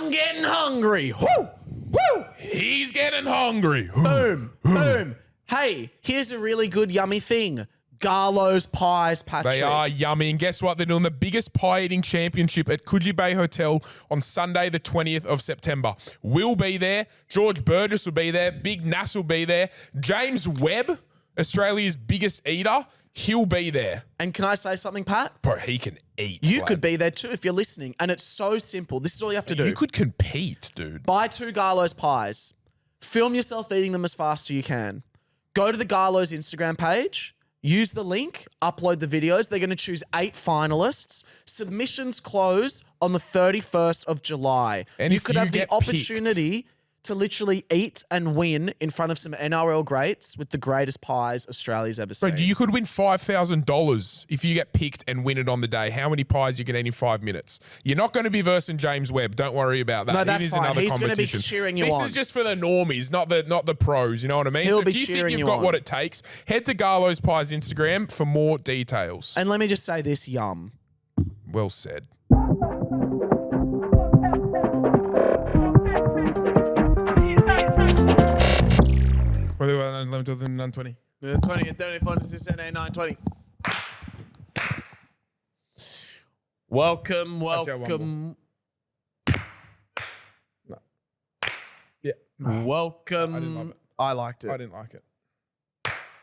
I'm getting hungry. Woo! Woo! He's getting hungry. Boom. Boom. Hey, here's a really good yummy thing. Garlo's pies, Patrick. They are yummy. And guess what? They're doing the biggest pie eating championship at Coogee Bay Hotel on Sunday, the 20th of September. We'll be there. George Burgess will be there. Big Nass will be there. James Webb, Australia's biggest eater, he'll be there. And can I say something, Pat? Bro, he can eat. You could be there too if you're listening. And it's so simple. This is all you have to do. You could compete, dude. Buy 2 Garlo's pies. Film yourself eating them as fast as you can. Go to the Garlo's Instagram page. Use the link, upload the videos. They're going to choose 8 finalists. Submissions close on the 31st of July. And you could have the opportunity to literally eat and win in front of some NRL greats with the greatest pies Australia's ever seen. Bro, you could win $5,000 if you get picked and win it on the day. How many pies you can eat in 5 minutes? You're not going to be versing James Webb. Don't worry about that. No, that's fine. Another He's going to be competition. cheering you on. This is just for the normies, not the pros. You know what I mean? He'll so be if you think cheering you've you got on. what it takes, head to Garlo's Pies Instagram for more details. And let me just say this, yum. Well said. What are they 11 to 9:20? 20 and 30, 40, 60, 920. Welcome. Yeah. Welcome. I didn't love it. I liked it. I didn't like it.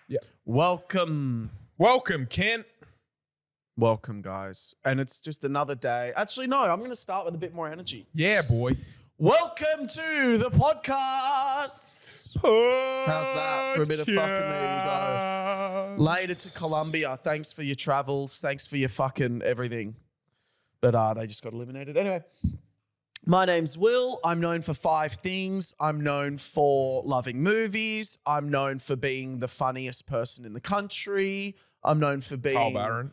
Yeah. Welcome. Welcome, Kent. Welcome, guys. And it's just another day. Actually, no, I'm going to start with a bit more energy. Yeah, boy. Welcome to the podcast. How's that for a bit of fucking there you go. Later to Colombia. Thanks for your travels. Thanks for your fucking everything. But they just got eliminated. Anyway, my name's Will. I'm known for 5 things. I'm known for loving movies. I'm known for being the funniest person in the country. I'm known for being Carl Barron.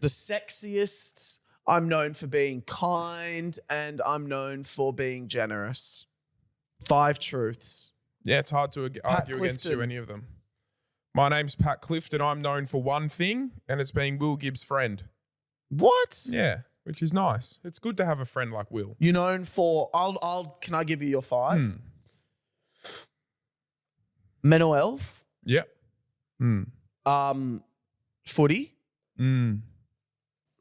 the sexiest. I'm known for being kind, and I'm known for being generous. 5 truths. Yeah, it's hard to argue against you, any of them. My name's Pat Clifton. I'm known for one thing, and it's being Will Gibbs' friend. What? Yeah, which is nice. It's good to have a friend like Will. You're known for, can I give you your 5? Mental health. Yep. Footy.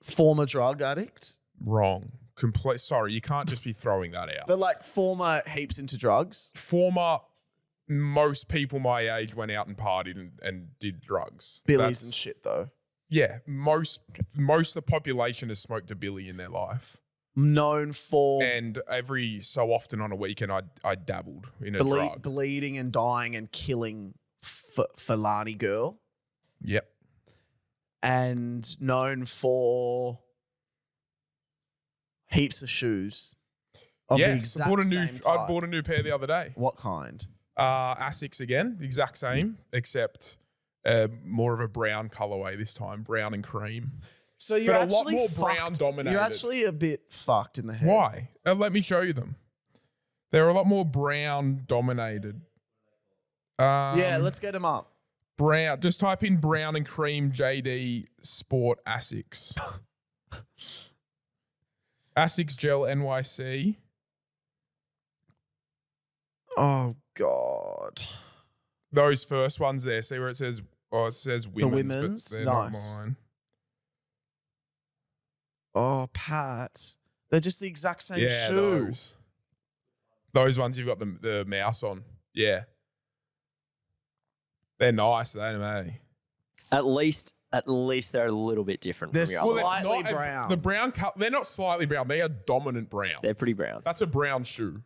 Former drug addict. Wrong. Sorry, you can't just be throwing that out. But like former heaps into drugs. Former, most people my age went out and partied and did drugs. Billies and shit though. Yeah, most of the population has smoked a billy in their life. Known for And every so often on a weekend, I dabbled in a drug. bleeding and dying and killing Fulani girl. Yep. And known for heaps of shoes. Of the Yes, exact I same type. bought a new pair the other day. What kind? Asics again, the exact same, except more of a brown colorway this time, brown and cream. So you're But a actually lot more fucked. brown dominated. You're actually a bit fucked in the head. Why? Let me show you them. They're a lot more brown dominated. Yeah, let's get them up. Brown. Just type in brown and cream JD Sport Asics. Asics Gel NYC. Oh God. Those first ones there. See where it says? Oh, it says women's. But they're Nice. not mine. Oh, Pat. They're just the exact same Yeah, shoe. those ones you've got the mouse on. Yeah. They're nice, they mate. At least they're a little bit different They're from your slightly other ones. it's not brown. The brown color, they're not slightly brown. They are dominant brown. They're pretty brown. That's a brown shoe.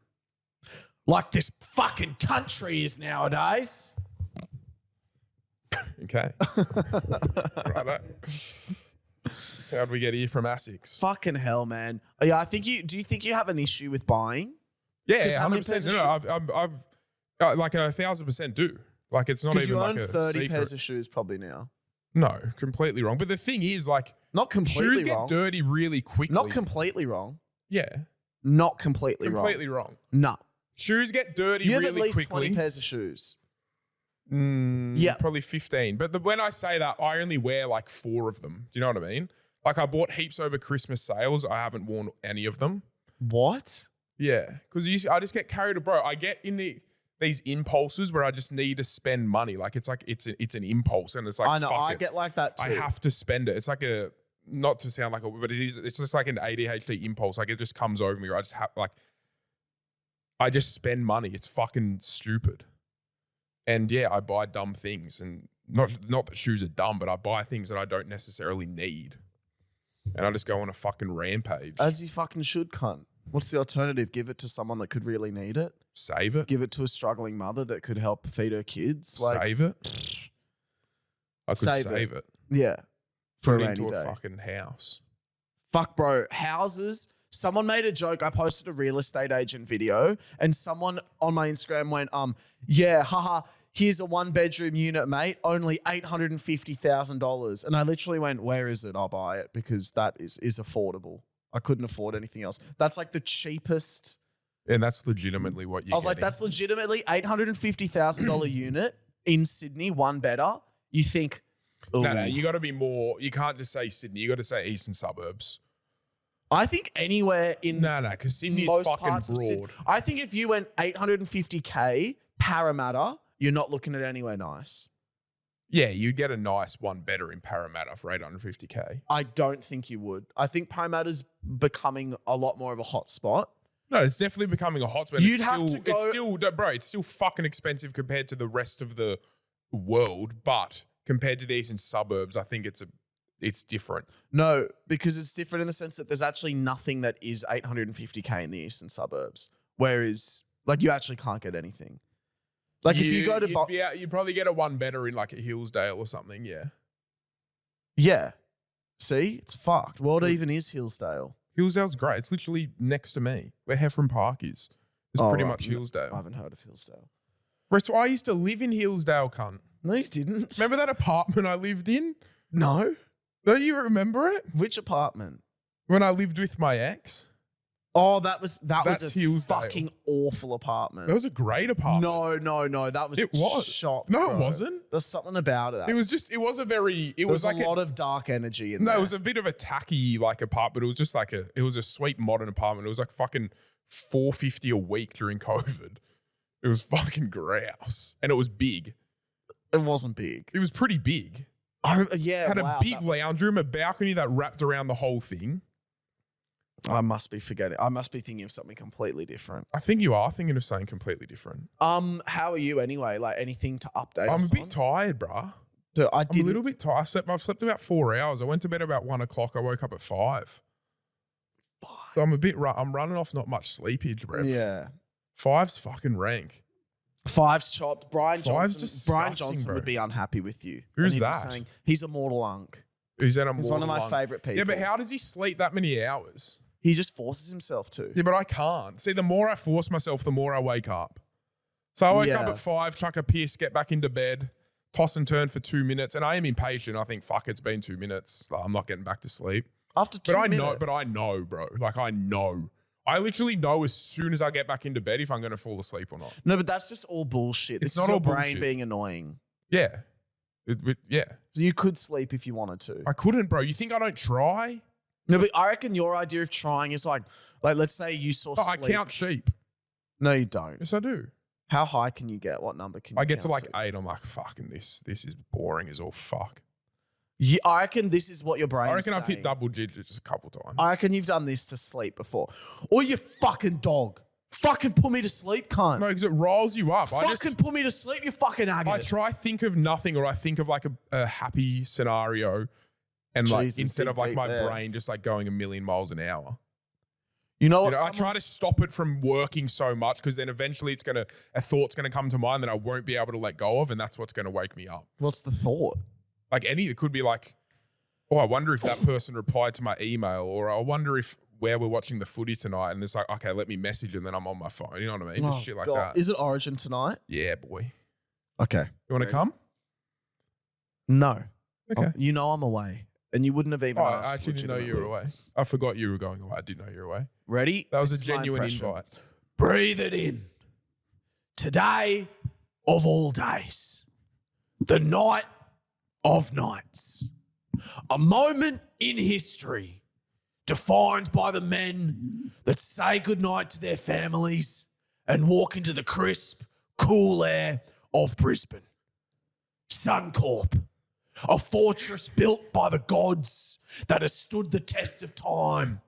Like this fucking country is nowadays. Okay. Righto. How'd we get here from Asics? Fucking hell, man. Oh, yeah, do you think you have an issue with buying? Yeah, Just how many 100%. pairs of No, I've like 1,000% do. Like it's not Because even you like own a 30 secret. pairs of shoes probably now. No, completely wrong. But the thing is, like, Not completely shoes get wrong. dirty really quickly. Not completely wrong. Yeah, Not completely, completely wrong. wrong. No. Shoes get dirty You have really at least quickly. 20 pairs of shoes. Yeah, probably 15. But when I say that, I only wear like 4 of them. Do you know what I mean? Like I bought heaps over Christmas sales. I haven't worn any of them. What? Yeah, because I just get carried away, bro. I get in these impulses where I just need to spend money. Like it's an impulse, and it's like I know. fuck I it. get like that too. I have to spend it. It's like not to sound like but it is. It's just like an ADHD impulse. Like it just comes over me. Where I just spend money. It's fucking stupid. And yeah, I buy dumb things, and not that shoes are dumb, but I buy things that I don't necessarily need, and I just go on a fucking rampage. As you fucking should, cunt. What's the alternative? Give it to someone that could really need it. Save it. Give it to a struggling mother that could help feed her kids. Like, Save it. I could save it. Yeah. For Put a it rainy into a day. fucking house. Fuck, bro. Houses. Someone made a joke. I posted a real estate agent video, and someone on my Instagram went, yeah, haha, here's a 1-bedroom unit, mate. Only $850,000. And I literally went, where is it? I'll buy it, because that is affordable. I couldn't afford anything else. That's like the cheapest. And that's legitimately what you I was like, that's legitimately $850,000 unit in Sydney, one better. You think, no, you got to be more. You can't just say Sydney. You got to say eastern suburbs. I think anywhere in No, because Sydney's most fucking parts of Sydney. broad. I think if you went 850K Parramatta, you're not looking at anywhere nice. Yeah, you'd get a nice one better in Parramatta for 850K. I don't think you would. I think Parramatta's becoming a lot more of a hot spot. No, it's definitely becoming a hotspot. You'd have to go- It's still fucking expensive compared to the rest of the world, but compared to the eastern suburbs, I think it's different. No, because it's different in the sense that there's actually nothing that is 850K in the eastern suburbs. Whereas, like, you actually can't get anything. Like, if you go to... you'd probably get a one better in like a Hillsdale or something, yeah. Yeah. See? It's fucked. What even is Hillsdale? Hillsdale's great. It's literally next to me, where Heffron Park is. It's pretty much Hillsdale. I haven't heard of Hillsdale. So I used to live in Hillsdale, cunt. No, you didn't. Remember that apartment I lived in? No. Don't you remember it? Which apartment? When I lived with my ex? Oh, that was That's a Hillsdale. fucking awful apartment. That was a great apartment. No. That was It was. shop. No, bro. it wasn't. There's something about it. It was a lot of dark energy in No, there. it was a bit of a tacky like apartment. It was just like it was a sweet modern apartment. It was like fucking $450 a week during COVID. It was fucking grouse. And it was big. It wasn't big. It was pretty big. Yeah, Had a big lounge room, a balcony that wrapped around the whole thing. I must be forgetting. I must be thinking of something completely different. I think you are thinking of something completely different. How are you anyway? Like, anything to update I'm us a bit on? tired, bruh. Dude, I'm a little bit tired. I've slept about 4 hours. I went to bed about 1 o'clock. I woke up at 5. So I'm running off not much sleepage, Rev. Yeah. 5's fucking rank. 5's chopped. Brian Johnson disgusting, would be unhappy with you. Who's And he that? was saying he's a mortal unk. He's one of my favourite people. Yeah, but how does he sleep that many hours? He just forces himself to. Yeah, but I can't. See, the more I force myself, the more I wake up. So I wake up at 5, chuck a piss, get back into bed, toss and turn for 2 minutes, and I am impatient. I think, fuck, it's been 2 minutes. Like, I'm not getting back to sleep. After 2 minutes. But I know, bro. Like, I know. I literally know as soon as I get back into bed if I'm going to fall asleep or not. No, but that's just all bullshit. It's This not is your all brain bullshit. being annoying. Yeah. Yeah. So you could sleep if you wanted to. I couldn't, bro. You think I don't try? No, but I reckon your idea of trying is like let's say you saw Oh, I sleep. count sheep. No, you don't. Yes, I do. How high can you get? What number can you I get to count like 8. I'm like, fucking this is boring as all fuck. Yeah, I reckon this is what your brain's I reckon I've saying. hit double digits a couple times. I reckon you've done this to sleep before. Or you fucking dog. Fucking put me to sleep, cunt. No, because it rolls you up. Fucking put me to sleep, you fucking agate. I try think of nothing, or I think of like a happy scenario, and like Jesus, instead dig of like deep my there. brain just like going a million miles an hour. You know what? I try to stop it from working so much because then eventually a thought's gonna come to mind that I won't be able to let go of, and that's what's gonna wake me up. What's the thought? Like it could be like, oh, I wonder if that person replied to my email, or I wonder if where we're watching the footy tonight, and it's like, okay, let me message, and then I'm on my phone. You know what I mean? Just shit like that. Is it Origin tonight? Yeah, boy. Okay. You want to come? No. Okay. You know I'm away. And you wouldn't have even Oh, asked. I actually didn't know you were away. I forgot you were going away. I did know you were away. Ready? That was This a is my genuine impression. invite. Breathe it in. Today of all days, the night of nights, a moment in history defined by the men that say goodnight to their families and walk into the crisp, cool air of Brisbane. Suncorp, a fortress built by the gods that has stood the test of time.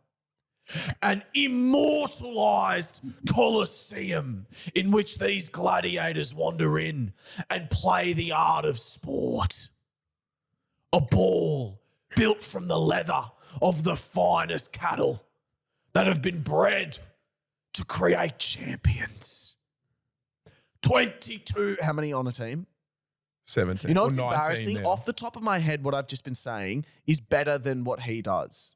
An immortalised coliseum in which these gladiators wander in and play the art of sport. A ball built from the leather of the finest cattle that have been bred to create champions. 22, how many on a team? 17. You know what's or 19 embarrassing? now. Off the top of my head, what I've just been saying is better than what he does.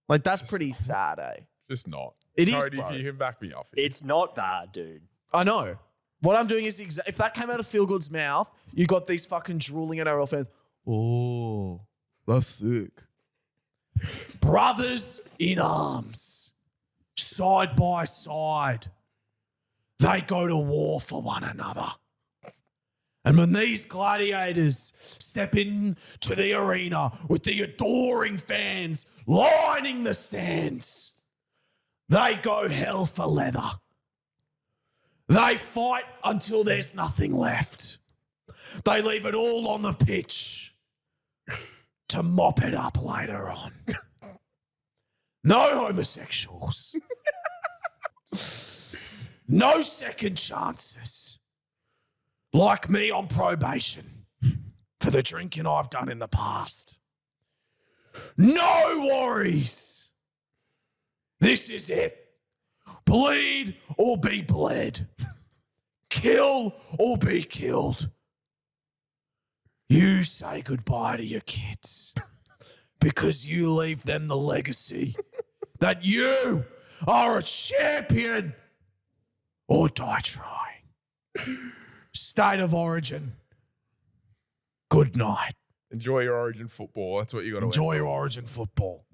Like, that's pretty sad, eh? Just not. It is, Cody, bro. you can back me off. Here. It's not bad, dude. I know. What I'm doing is, if that came out of Feel Good's mouth, you got these fucking drooling NRL fans. Oh, that's sick. Brothers in arms, side by side, they go to war for one another. And when these gladiators step into the arena with the adoring fans lining the stands, they go hell for leather. They fight until there's nothing left. They leave it all on the pitch to mop it up later on. No homosexuals. No second chances. Like me on probation for the drinking I've done in the past. No worries. This is it. Bleed or be bled. Kill or be killed. You say goodbye to your kids because you leave them the legacy that you are a champion or die trying. State of origin. Good night. Enjoy your Origin football. That's what you got to Enjoy your origin football.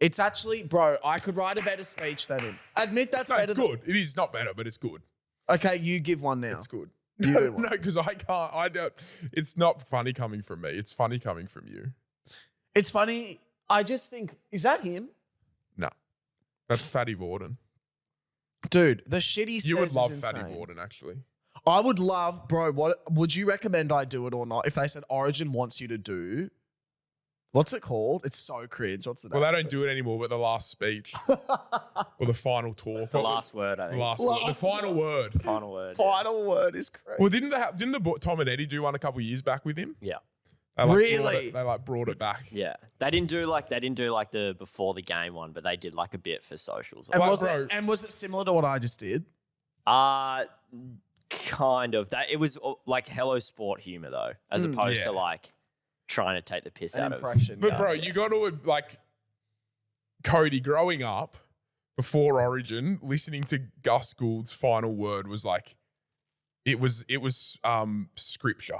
It's actually, bro, I could write a better speech than him. Admit that's No, better it's good. It is not better, but it's good. Okay, you give one now. It's good. You do one. No, because I can't. I don't. It's not funny coming from me. It's funny coming from you. It's funny. I just think, is that him? No, that's Fatty Borden. Dude, the shit he says You would love is Fatty insane. Borden, actually. I would love, bro, what would you recommend I do it or not? If they said Origin wants you to do, what's it called? It's so cringe. What's the name? Well, they don't do it anymore, but the last speech or the final talk. The last word, I The think. last word. The final word. Final word. Final word is crazy. Well, didn't Tom and Eddie do one a couple of years back with him? Yeah. They Really? They brought it back. Yeah. They didn't do like the before the game one, but they did like a bit for socials. And, Like, was it similar to what I just did? Kind of. That it was like hello sport humor though, as opposed yeah. to like trying to take the piss An out impression. But yeah. bro, you got to like Cody growing up before Origin, listening to Gus Gould's final word was like it was scripture.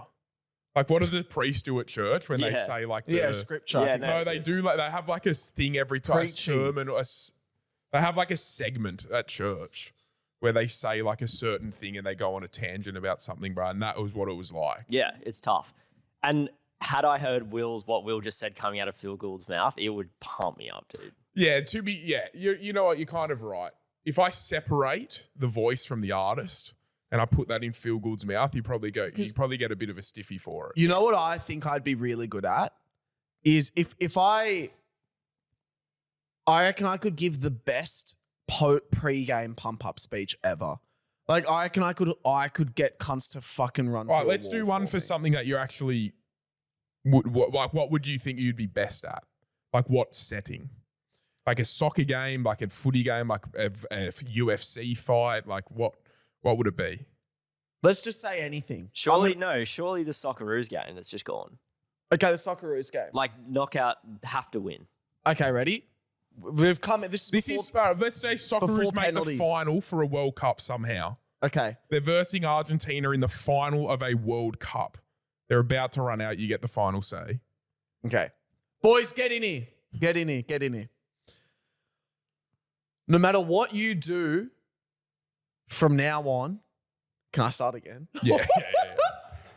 Like what does the priest do at church when they Yeah. say like Yeah, the, scripture. Yeah, I think no, No, that's they it. do like they have like a thing every time, a Preaching. sermon. They have like a segment at church where they say like a certain thing and they go on a tangent about something, bro. And that was what it was like. Yeah, it's tough. And had I heard what Will just said coming out of Phil Gould's mouth, it would pump me up, dude. Yeah, you know what? You're kind of right. If I separate the voice from the artist and I put that in Phil Gould's mouth, you probably get a bit of a stiffy for it. You know what I think I'd be really good at is if I reckon I could give the best pre-game pump-up speech ever. Like I reckon I could get cunts to fucking run. All right, through a let's do wall one for me. something that you're actually what would you think you'd be best at? Like what setting? Like a soccer game, like a footy game, like a UFC fight, like what would it be? Let's just say anything. Surely the Socceroos game that's just gone. Okay, the Socceroos game. Like knockout, have to win. Okay, ready? We've come. This Is let's say Socceroos make penalties. the final for a World Cup somehow. Okay. They're versing Argentina in the final of a World Cup. They're about to run out. You get the final say. Okay. Boys, get in here. Get in here. Get in here. No matter what you do from now on, can I start again? Yeah.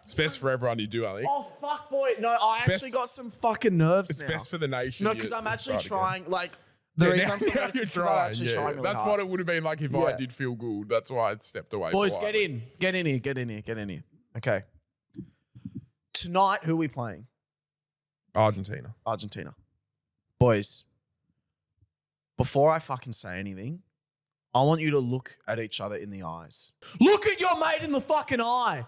It's best for everyone you do, I think. Oh, fuck, boy. No, I It's actually best- got some fucking nerves It's now. best for the nation. No, because I'm actually start again. trying, like, The reason I'm saying now this you're is because I'm trying, actually trying really That's hard. what it would have been like if I Yeah. did feel good. That's why I stepped away. Boys, quietly. get in here. Okay. Tonight, who are we playing? Argentina. Argentina. Boys, before I fucking say anything, I want you to look at each other in the eyes. Look at your mate in the fucking eye.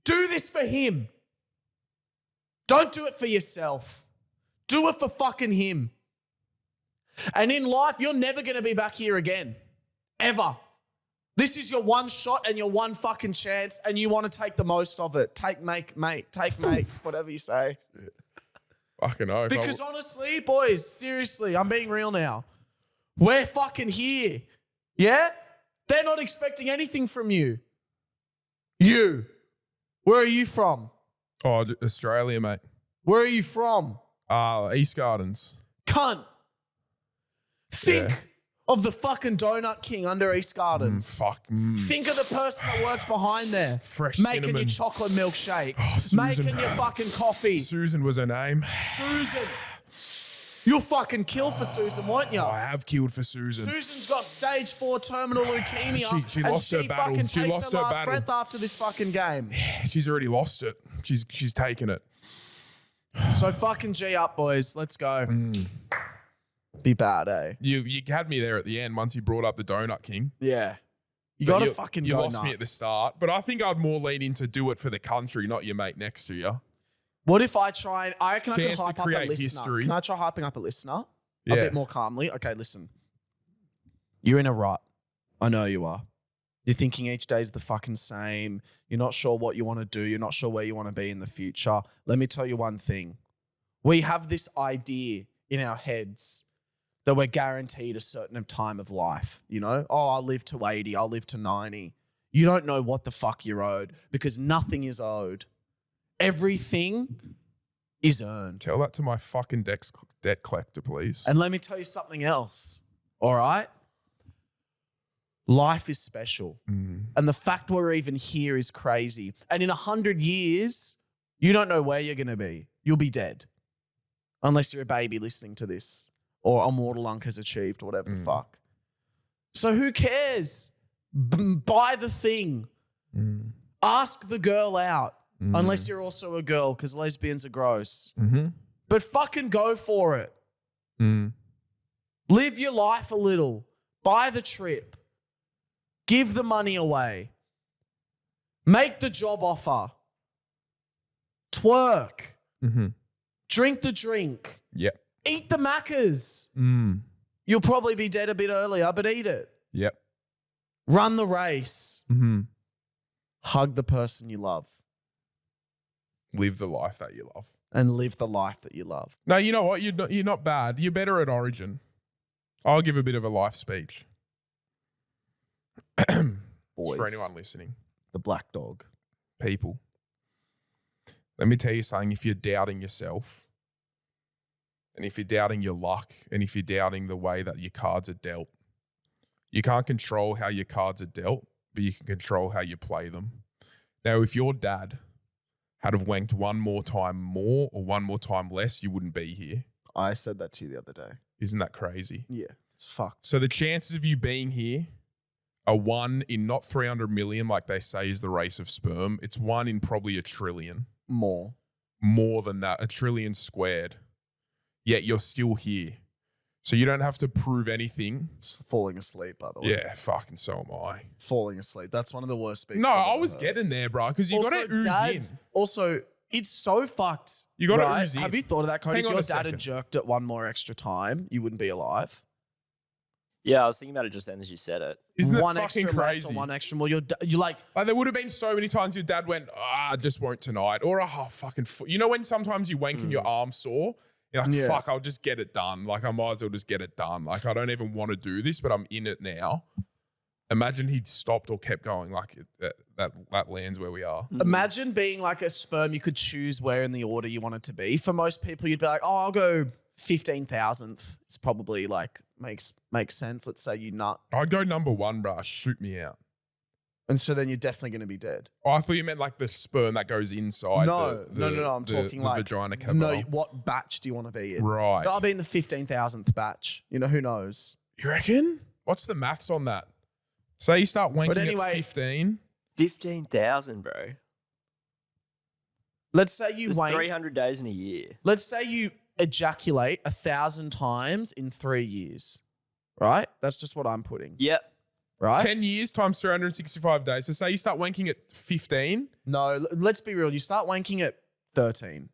Do this for him. Don't do it for yourself. Do it for fucking him. And in life, you're never going to be back here again. Ever. This is your one shot and your one fucking chance, and you want to take the most of it. Take mate, whatever you say. Fucking oath. Because honestly, boys, seriously, I'm being real now. We're fucking here. Yeah? They're not expecting anything from you. You. Where are you from? Oh, Australia, mate. Where are you from? East Gardens. Cunt. Think of the fucking donut king under East Gardens. Think of the person that works behind there. Fresh making cinnamon. your chocolate milkshake. Susan. Making your fucking coffee. Susan was her name. Susan. You'll fucking kill for Susan, won't you? I have killed for Susan. Susan's got stage 4 terminal leukemia. She lost her battle. Fucking She takes lost her her last battle. breath after this fucking game. She's already lost it. She's taken it. So fucking G up, boys. Let's go. Be bad, eh? You had me there at the end once you brought up the Donut King. Yeah. You But got to fucking You go lost nuts. me at the start, but I think I'd more lean into do it for the country, not your mate next to you. What if I try and I reckon I Chance can to hype up a create listener. history. Can I try hyping up a listener? Yeah. A bit more calmly. Okay, listen. You're in a rut. I know you are. You're thinking each day's the fucking same. You're not sure what you want to do. You're not sure where you want to be in the future. Let me tell you one thing. We have this idea in our heads that we're guaranteed a certain time of life. You know, oh, I'll live to 80. I'll live to 90. You don't know what the fuck you're owed because nothing is owed. Everything is earned. Tell that to my fucking debt collector, please. And let me tell you something else. All right? Life is special. And the fact we're even here is crazy. And in 100 years, you don't know where you're going to be. You'll be dead. Unless you're a baby listening to this or a mortal unk has achieved or whatever the fuck. So who cares? Buy the thing. Ask the girl out. Unless you're also a girl because lesbians are gross. But fucking go for it. Live your life a little. Buy the trip. Give the money away. Make the job offer. Twerk. Drink the drink. Yep. Eat the Maccas. You'll probably be dead a bit earlier, but eat it. Yep. Run the race. Hug the person you love. Live the life that you love. And live the life that you love. No, you know what? You're not bad. You're better at Origin. I'll give a bit of a life speech. Boys. For anyone listening. The black dog. People. Let me tell you something. If you're doubting yourself, and if you're doubting your luck, and if you're doubting the way that your cards are dealt, you can't control how your cards are dealt, but you can control how you play them. Now, if your dad had have wanked one more time more or one more time less, you wouldn't be here. I said that to you the other day. Isn't that crazy? Yeah, it's fucked. So the chances of you being here are 1 in not 300 million, like they say is the race of sperm. It's 1 in probably a trillion. More than that, a trillion squared. Yet you're still here. So you don't have to prove anything. Just falling asleep, by the way. Yeah, fucking so am I. Falling asleep. That's one of the worst speeches. No, I've I ever was heard. getting there, bro, because you got to ooze dads, in. Also, it's so fucked. You gotta right? ooze in. Have you thought of that, Cody? Hang If on your a dad had second. jerked it one more extra time, you wouldn't be alive. Yeah, I was thinking about it just then as you said it. Isn't that one fucking extra less crazy? or one extra more. You're like, Like there would have been so many times your dad went, I just won't tonight. Or, fucking, you know when sometimes you wank and your arm sore? You're like, Yeah. fuck, I'll just get it done. Like I might as well just get it done. Like I don't even want to do this, but I'm in it now. Imagine he'd stopped or kept going. Like that lands where we are. imagine being like a sperm. You could choose where in the order you want it to be. For most people, you'd be like, oh, I'll go 15,000th. It's probably like makes sense. Let's say you nut. I'd go number 1, bruh. Shoot me out. And so then you're definitely going to be dead. Oh, I thought you meant like the sperm that goes inside. No. I'm the- talking the like vagina cover. No, what batch do you want to be in? Right. I'll be in the 15,000th batch. You know, who knows? You reckon? What's the maths on that? Say you start wanking anyway- at 15. 15,000, bro. Let's say you There's wank. 300 days in a year. Let's say you ejaculate 1,000 times in 3 years. Right? That's just what I'm putting. Yep. Right? 10 years times 365 days. So say you start wanking at 15. No, let's be real. You start wanking at 13.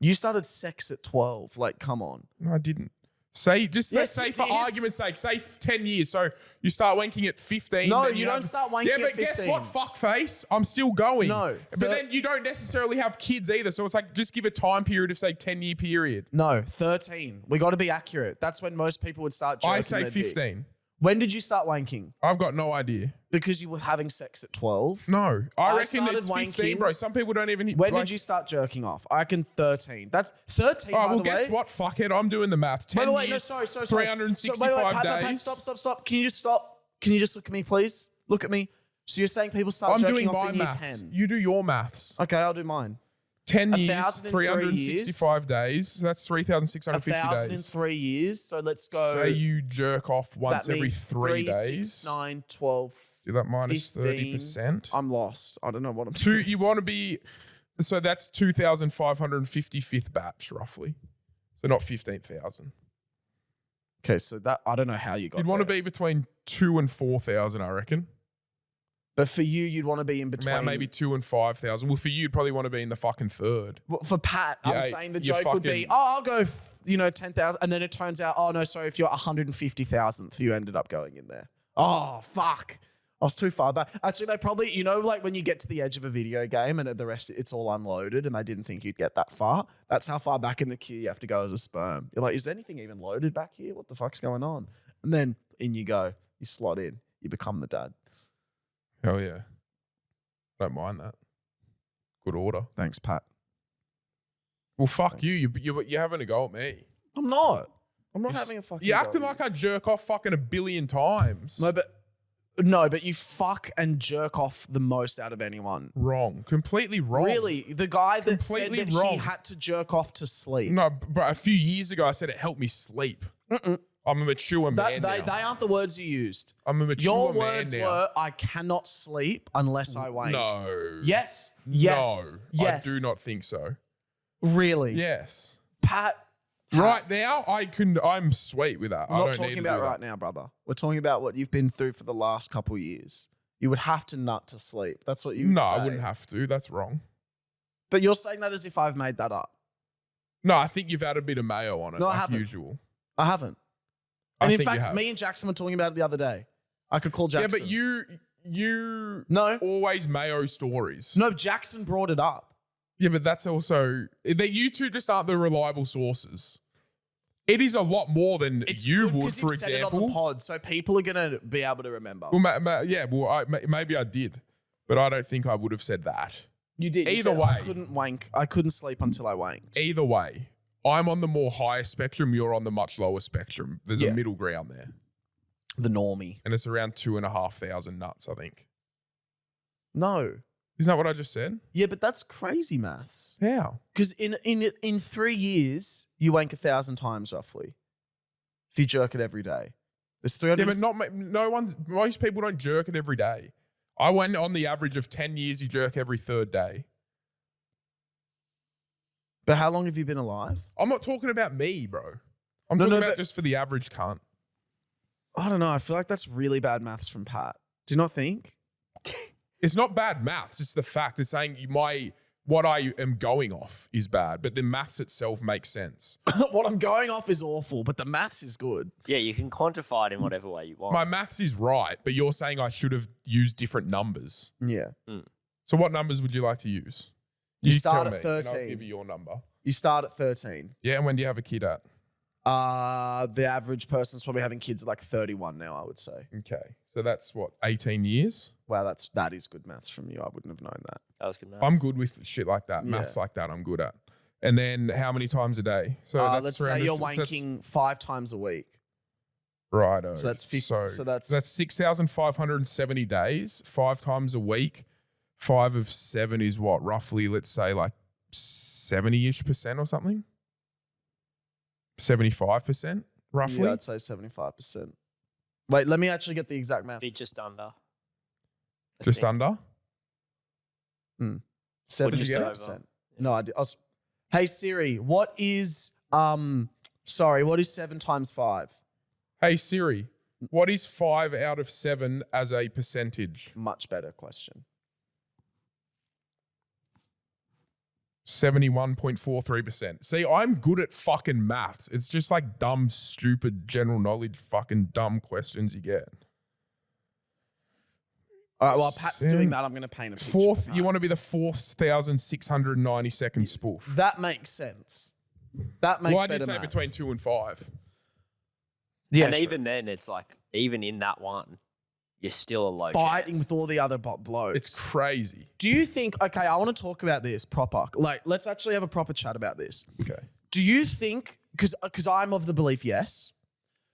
You started sex at 12. Like, come on. No, I didn't. Say, just let's Yes, say you for did. argument's sake, say 10 years. So you start wanking at 15. No, then you don't start wanking Yeah, at but guess 15. what, fuckface? I'm still going. No, But then you don't necessarily have kids either. So it's like, just give a time period of, say, 10-year period. No, 13. We got to be accurate. That's when most people would start jerking I say their dick. 15. When did you start wanking? I've got no idea. Because you were having sex at 12. No. I reckon started it's 15, wanking- bro. Some people don't even... When did you start jerking off? I reckon 13. That's 13, All right, by well, the guess way. what? Fuck it. I'm doing the maths. 10 By the way, years, no, sorry. 365 Pat, days. stop. Can you just stop? Can you just look at me, please? Look at me. So you're saying people start I'm jerking doing off my in year maths. 10? You do your maths. Okay, I'll do mine. 10 years, 1,000 in 3 365 days. So that's 3,650 1,000 in days. 3 years. So let's go. Say you jerk off once that every means 3 days. 6, 9, 12. Do that minus 15. 30%. I'm lost. I don't know what I'm Two, doing. you want to be, so that's 2,555th batch, roughly. So not 15,000. Okay, so that I don't know how you got You'd want to there. be between 2 and 4,000, I reckon. But for you, you'd want to be in between. Maybe 2 and 5,000. Well, for you, you'd probably want to be in the fucking third. Well, for Pat, Yeah, I'm saying the you're joke would be, fucking- I'll go, 10,000. And then it turns out, oh, no, sorry, if you're 150,000th, you ended up going in there. Oh, fuck. I was too far back. Actually, they probably, like when you get to the edge of a video game and the rest, it's all unloaded and they didn't think you'd get that far. That's how far back in the queue you have to go as a sperm. You're like, is anything even loaded back here? What the fuck's going on? And then in you go. You slot in. You become the dad. Hell yeah. Don't mind that. Good order. Thanks, Pat. Well, fuck you. You're having a go at me. I'm not. I'm not having a fucking You're go acting at like I jerk off fucking a billion times. No, but you fuck and jerk off the most out of anyone. Wrong. Completely wrong. Really? The guy that Completely said that he wrong. had to jerk off to sleep. No, but a few years ago, I said it helped me sleep. I'm a mature man now. They aren't the words you used. I'm a mature Your man words now. were, I cannot sleep unless I wank. No. Yes. Yes. No. Yes. I do not think so. Really? Yes. Pat. Right now, I'm sweet with that. We're I not don't talking need to about do right that. now, brother. We're talking about what you've been through for the last couple years. You would have to nut to sleep. That's what you would No, say. I wouldn't have to. That's wrong. But you're saying that as if I've made that up. No, I think you've had a bit of mayo on it, No, I like haven't. usual. I haven't. I And in think you fact, have. me and Jackson were talking about it the other day. I could call Jackson. Yeah, but you No. always mayo stories. No, Jackson brought it up. Yeah, but that's also that you two just aren't the reliable sources. It is a lot more than you good would, 'cause for you've said it on example. the pod, so people are gonna be able to remember. Well, maybe I did, but I don't think I would have said that. You did. You Either said, way. I couldn't wank. I couldn't sleep until I wanked. Either way, I'm on the more higher spectrum. You're on the much lower spectrum. There's Yeah. a middle ground there, The normie. and it's around 2,500 nuts, I think. No. Isn't that what I just said? Yeah, but that's crazy maths. How? Because in 3 years, you wank 1,000 times roughly. If you jerk it every day. There's 300. Yeah, but most people don't jerk it every day. I went on the average of 10 years, you jerk every third day. But how long have you been alive? I'm not talking about me, bro. I'm No, talking no, about but- just for the average cunt. I don't know. I feel like that's really bad maths from Pat. Do you not think? It's not bad maths. It's the fact. It's saying what I am going off is bad, but the maths itself makes sense. What I'm going off is awful, but the maths is good. Yeah, you can quantify it in whatever way you want. My maths is right, but you're saying I should have used different numbers. Yeah. So what numbers would you like to use? You start tell at me, and 13. I'll give you your number. You start at 13. Yeah, and when do you have a kid at? The average person's probably having kids at like 31 now, I would say. Okay. So that's what, 18 years? Wow, that is good maths from you. I wouldn't have known that. That was good maths. I'm good with shit like that. Yeah. Maths like that, I'm good at. And then how many times a day? So Let's say you're wanking 5 times a week. Righto. So that's 50. So that's 6,570 days, 5 times a week. 5 of 7 is what? Roughly, let's say like 70-ish% or something? 75%, roughly? Yeah, I'd say 75%. Wait, let me actually get the exact math. Be just under. Just under? 70%. No, I was, hey Siri, what is 7 times 5? Hey Siri, what is 5 out of 7 as a percentage? Much better question. 71.43%. See, I'm good at fucking maths. It's just like dumb, stupid, general knowledge, fucking dumb questions you get. All right, while Pat's doing that, I'm going to paint a picture. You want to be the 4,692nd spoof. That makes sense. That makes I better did say maths. between 2 and 5. Yeah, and true. even then, it's like, even in that one, you're still a low Fighting chance. with all the other blokes. It's crazy. Do you think, okay, I want to talk about this proper. Like, let's actually have a proper chat about this. Okay. Do you think, because I'm of the belief, yes.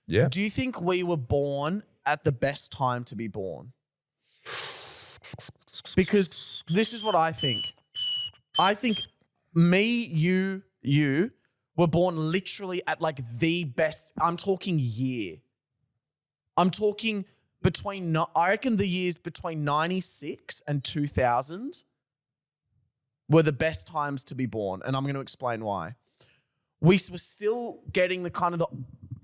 Yeah. Do you think we were born at the best time to be born? Because this is what I think. I think me, you were born literally at like the best. I'm talking year. I'm talking I reckon the years between 96 and 2000 were the best times to be born. And I'm going to explain why. We were still getting the kind of the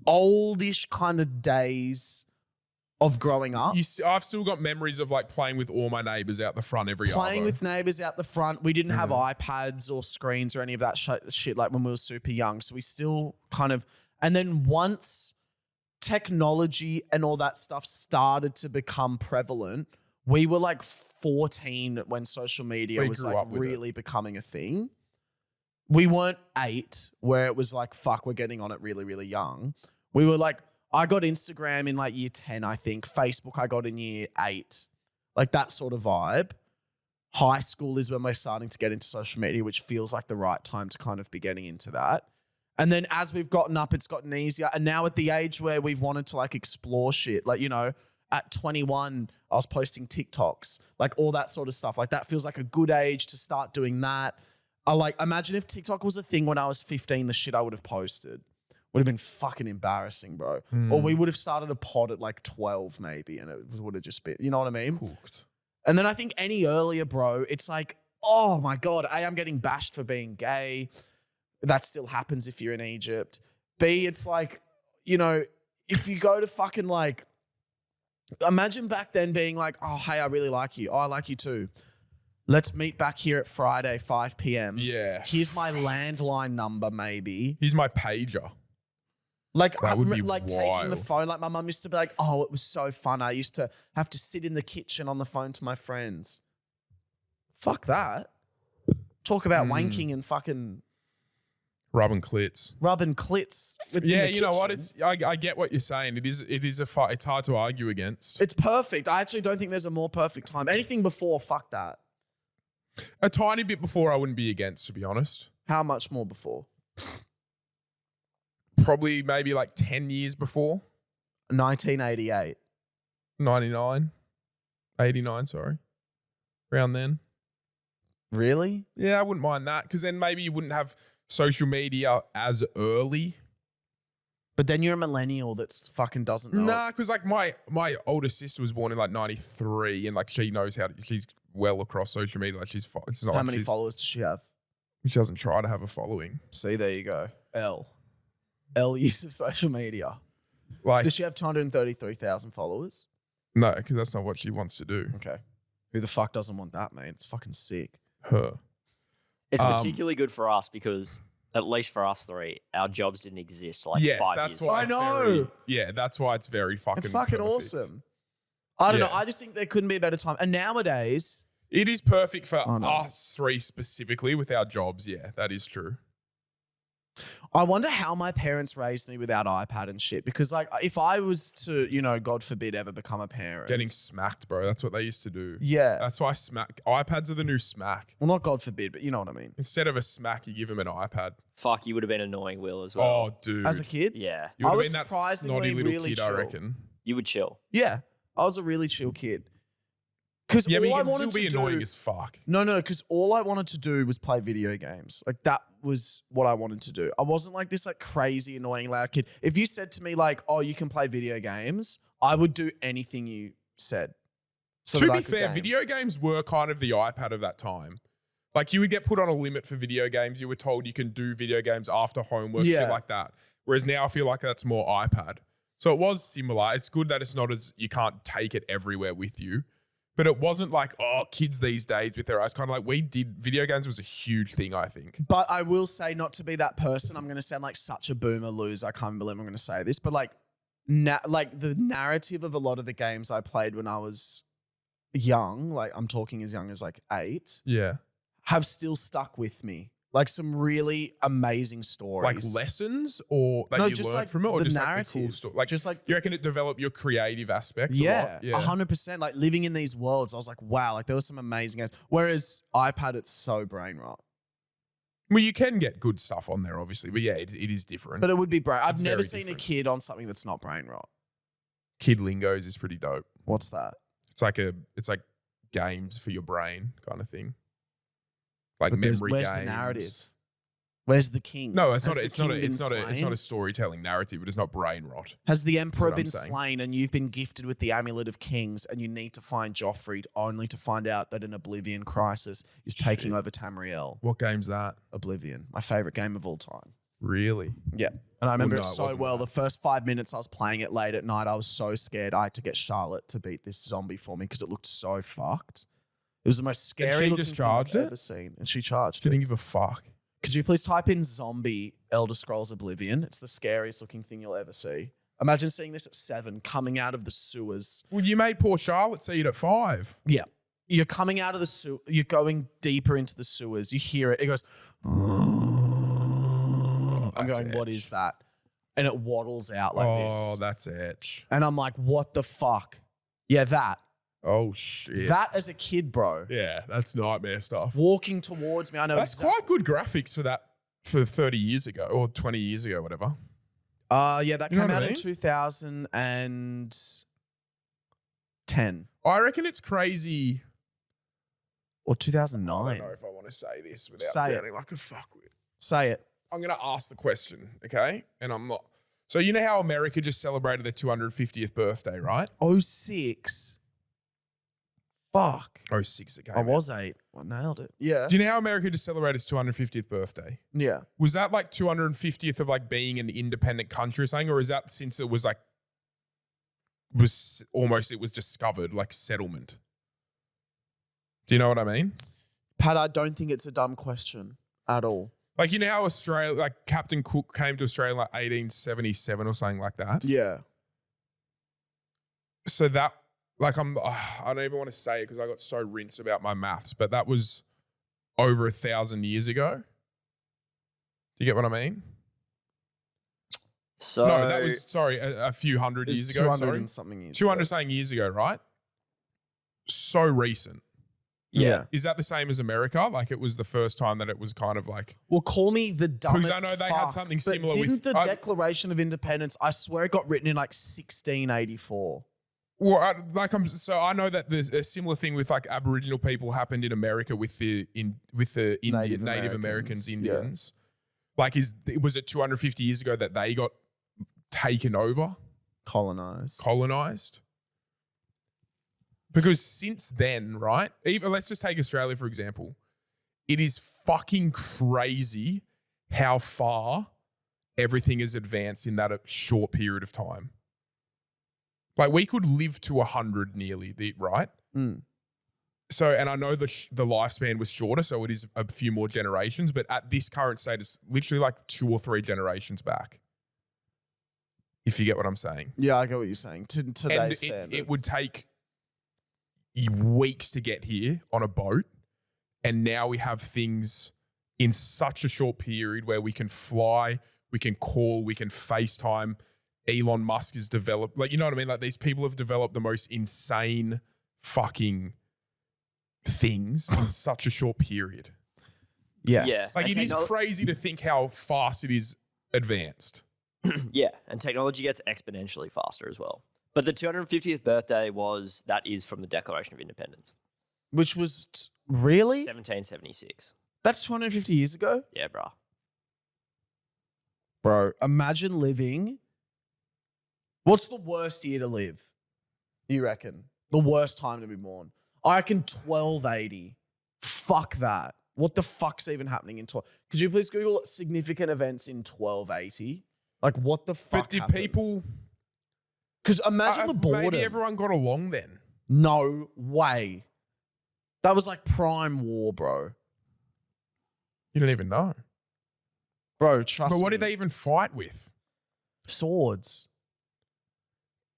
oldish kind of days of growing up. I've still got memories of like playing with all my neighbours out the front every Playing with neighbours out the front. We didn't have iPads or screens or any of that shit like when we were super young. So we still kind of, and then once technology and all that stuff started to become prevalent, we were like 14 when social media was like really becoming a thing. We weren't 8 where it was like, fuck, we're getting on it really, really young. We were like, I got Instagram in like year 10, I think. Facebook I got in year 8. Like that sort of vibe. High school is when we're starting to get into social media, which feels like the right time to kind of be getting into that. And then as we've gotten up, it's gotten easier. And now at the age where we've wanted to like explore shit, like, you know, at 21, I was posting TikToks, like all that sort of stuff. Like that feels like a good age to start doing that. I like, imagine if TikTok was a thing when I was 15, the shit I would have posted would have been fucking embarrassing, bro. Or we would have started a pod at like 12 maybe, and it would have just been, you know what I mean? Cooked. And then I think any earlier, bro, it's like, oh my God, A, I'm getting bashed for being gay. That still happens if you're in Egypt. B, it's like, you know, if you go to fucking like, imagine back then being like, oh, hey, I really like you. Oh, I like you too. Let's meet back here at Friday, 5 p.m. Yeah. Here's my landline number, maybe. Here's my pager. Like, That would be taking the wild. phone. Like, my mum used to be like, oh, it was so fun. I used to have to sit in the kitchen on the phone to my friends. Fuck that. Talk about wanking and fucking Rubbing clits. rubbing clits. Yeah, you know what? I get what you're saying. It's hard to argue against. It's perfect. I actually don't think there's a more perfect time. Anything before, fuck that. A tiny bit before I wouldn't be against, to be honest. How much more before? Probably maybe like 10 years before. 1988. 99. 89, sorry. Around then. Really? Yeah, I wouldn't mind that because then maybe you wouldn't have social media as early. But then you're a millennial that's fucking doesn't know. Nah, because like my older sister was born in like 93 and like she knows she's well across social media. Like it's not How like many followers does she have? she doesn't try to have a following. See, there you go. L use of social media. Like, Does she have 233,000 followers? no, because that's not what she wants to do. Okay. Who the fuck doesn't want that, man? It's fucking sick. Her. It's particularly good for us because, at least for us three, our jobs didn't exist like Yes, 5 that's years ago. why. I It's know. that's why it's very fucking. It's fucking perfect. awesome. I don't know. Yeah. I just think there couldn't be a better time. And nowadays, It is perfect for Oh, no. us three specifically with our jobs. Yeah, that is true. I wonder how my parents raised me without iPad and shit. Because like, if I was to, God forbid, ever become a parent, Getting smacked, bro. That's what they used to do. yeah. That's why iPads are the new smack. Well, not God forbid, but you know what I mean. Instead of a smack, you give them an iPad. Fuck, you would have been annoying, Will, as well. Oh, dude. As a kid, Yeah. You would I have was been that surprisingly snotty little really kid, I chill. reckon. You would chill. yeah, I was a really chill kid. Because Yeah, but all you I can still wanted be to annoying do, as fuck. no, because all I wanted to do was play video games. Like that was what I wanted to do. I wasn't like this like crazy annoying loud kid. If you said to me like, "Oh, you can play video games," I would do anything you said. So To that I be could fair, game. video games were kind of the iPad of that time. Like you would get put on a limit for video games. You were told you can do video games after homework, shit Yeah. like that. Whereas now I feel like that's more iPad. So it was similar. It's good that it's not as, you can't take it everywhere with you. But it wasn't like, oh, kids these days with their eyes. Kind of like video games was a huge thing, I think. But I will say, not to be that person, I'm going to sound like such a boomer loser. I can't believe I'm going to say this, but like the narrative of a lot of the games I played when I was young, like I'm talking as young as like 8, Yeah. have still stuck with me. Like some really amazing stories. Like lessons or that No, you just learned like from it or the just like the narrative. cool story? Like Just like you reckon it developed your creative aspect? yeah, a lot? 100%. Like living in these worlds, I was like, wow, like there was some amazing games. Whereas iPad, it's so brain rot. Well, you can get good stuff on there, obviously. But yeah, it is different. But it would be brain. I've It's never very seen different. a kid on something that's not brain rot. Kid Lingos is pretty dope. What's that? It's like games for your brain kind of thing. Like But memory where's games. the narrative? Where's the king? No, it's Has not. the It's not. king been It's not slain? a storytelling narrative. It is not brain rot. Has the emperor what I'm been saying. slain and you've been gifted with the amulet of kings and you need to find Joffrey only to find out that an Oblivion crisis is taking over Tamriel? What game's that? Oblivion, my favorite game of all time. Really? Yeah. And I remember no, it it so wasn't well. that. The first 5 minutes I was playing it late at night, I was so scared I had to get Charlotte to beat this zombie for me because it looked so fucked. It was the most scary she looking just thing I've charged it? ever seen. And she charged Didn't it. give a fuck. Could you please type in zombie Elder Scrolls Oblivion? It's the scariest looking thing you'll ever see. Imagine seeing this at 7, coming out of the sewers. Well, you made poor Charlotte see it at 5. Yeah. You're coming out of the sewer. You're going deeper into the sewers. You hear it. It goes, I'm that's going, what edge. is that? And it waddles out like Oh, this. that's etch. And I'm like, what the fuck? Yeah, that. Oh shit. That as a kid, bro. Yeah, that's nightmare stuff. Walking towards me. I know That's exactly. quite good graphics for that for 30 years ago or 20 years ago, whatever. Yeah, that You know came what I out in mean? 2010 I reckon it's crazy. or I 2009. don't know if I want to say this without Say it. sounding like a fuckwit. Say it. I'm going to ask the question, okay? And I'm not. So you know how America just celebrated their 250th birthday, right? 06. Fuck. 06 it came I out. was 8. I nailed it. Yeah. Do you know how America just celebrated its 250th birthday? Yeah. Was that like 250th of like being an independent country or something? Or is that since it was like, it was discovered, like settlement? Do you know what I mean? Pat, I don't think it's a dumb question at all. Like, you know how Australia, like Captain Cook came to Australia in like 1877 or something like that? Yeah. So that, like, I don't even want to say it because I got so rinsed about my maths, but that was over 1,000 years ago. Do you get what I mean? So No, that was, sorry, a few hundred It's years ago. 200 Sorry. and something years 200 ago. something years ago, right? So recent. Yeah. Is that the same as America? Like it was the first time that it was kind of like, Well, call me the dumbest. I know they had fuck, something but similar didn't with- the I- Declaration of Independence, I swear it got written in like 1684. well, so I know that there's a similar thing with like Aboriginal people happened in America with the Native Americans, Americans, yeah. Indians. Like, was it 250 years ago that they got taken over, colonized? Because since then, right? Even let's just take Australia for example. It is fucking crazy how far everything has advanced in that a short period of time. Like we could live to 100 nearly, right? Mm. So, and I know the lifespan was shorter, so it is a few more generations, but at this current state, it's literally like 2 or 3 generations back. If you get what I'm saying. Yeah, I get what you're saying. Today's And standards. it would take weeks to get here on a boat. And now we have things in such a short period where we can fly, we can call, we can FaceTime. Elon Musk has developed, like, you know what I mean? Like, these people have developed the most insane fucking things in such a short period. Yes. Yeah. Like, And it is crazy to think how fast it is advanced. Yeah, and technology gets exponentially faster as well. But the 250th birthday is from the Declaration of Independence, Which was really? 1776. That's 250 years ago? Yeah, bruh. Bro, imagine living. What's the worst year to live? You reckon? The worst time to be born? I reckon 1280. Fuck that. What the fuck's even happening in 12? Could you please Google significant events in 1280? Like, what the fuck But did happens? people... Because imagine the boredom. Maybe everyone got along then. No way. That was like prime war, bro. You don't even know. Bro, trust me. But what did they even fight with? Swords.